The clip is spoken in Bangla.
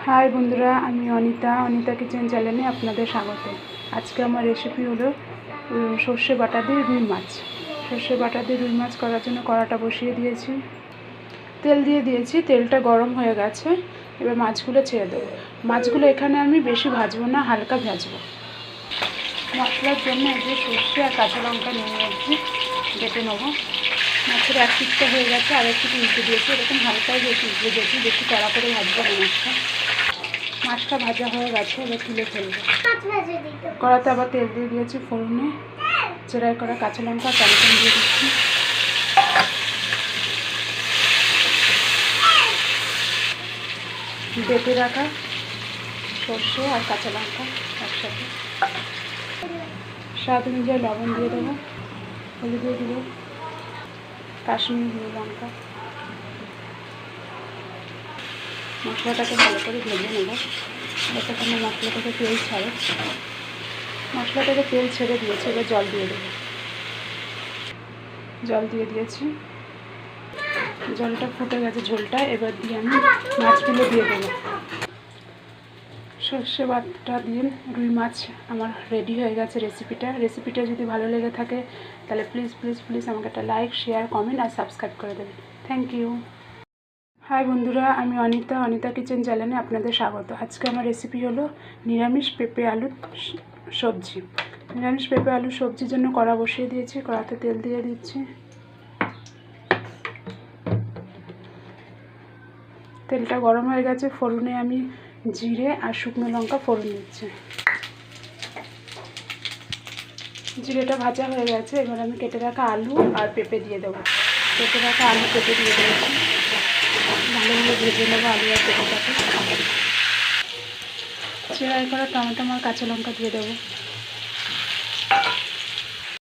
হাই বন্ধুরা, আমি অনিতা কিচেন চ্যানেলে আপনাদের স্বাগত। আজকে আমার রেসিপি হলো সর্ষে বাটা দিয়ে রুই মাছ। সর্ষে বাটা দিয়ে রুই মাছ করার জন্য কড়াটা বসিয়ে দিয়েছি, তেল দিয়ে দিয়েছি। তেলটা গরম হয়ে গেছে, এবার মাছগুলো ছেড়ে দেবো। মাছগুলো এখানে আমি বেশি ভাজবো না, হালকা ভাজবো। মশলার জন্য এই যে সর্ষে আর কাঁচা লঙ্কা নিয়ে নিয়েছি, বেটে নেবো। মাছের এক পিঠটা হয়ে গেছে, আর একটু উল্টে দিয়েছি। এরকম হালকাই বেশি উল্টে দিয়েছি, বেশি কড়া করে ভাজবো না। মাছটা ভাজা হয়ে গেছে, এবার তুলে ফেলবো। কড়াতে আবার তেল দিয়ে দিয়েছি, ফোড়নে চেরাই করা কাঁচা লঙ্কা টমেটো দিয়ে দিচ্ছি। বেটে রাখা সর্ষে আর কাঁচা লঙ্কা একসাথে, স্বাদ অনুযায়ী লবণ দিয়ে দেবো, হলুদ দিয়ে দেবো, কাশ্মীরি লঙ্কা। মশলাটাকে ভালো করে ভেজে নেব, যতক্ষণ মশলা থেকে তেল ছাড়ে। মশলা থেকে তেল ছেড়ে দিয়েছে, এবার জল দিয়ে দেবো। জল দিয়ে দিয়েছি, জলটা ফুটে গেছে ঝোলটা। এবার দিয়ে আমি মাছগুলো দিয়ে দেবো। সর্ষে বাটা দিয়ে রুই মাছ আমার রেডি হয়ে গেছে রেসিপিটা যদি ভালো লেগে থাকে তাহলে প্লিজ আমাকে একটা লাইক, শেয়ার, কমেন্ট আর সাবস্ক্রাইব করে দেবেন। Thank you. হাই বন্ধুরা, আমি অনিতা কিচেন চ্যানেলে আপনাদের স্বাগত। আজকে আমার রেসিপি হলো নিরামিষ পেঁপে আলুর সবজি। নিরামিষ পেঁপে আলুর সবজির জন্য কড়া বসিয়ে দিয়েছি, কড়াতে তেল দিয়ে দিচ্ছি। তেলটা গরম হয়ে গেছে, ফোড়নে আমি জিরে আর শুকনো লঙ্কা ফোড়ন দিচ্ছি। জিরেটা ভাজা হয়ে গেছে, এবার আমি কেটে রাখা আলু আর পেঁপে দিয়ে দেবো। কেটে রাখা আলু পেঁপে দিয়ে দিয়েছি, ভালোভাবে ভেজে নেবো আলু আর পেঁপেটাকে। চেরাই করা টমেটো আর কাঁচা লঙ্কা দিয়ে দেবো।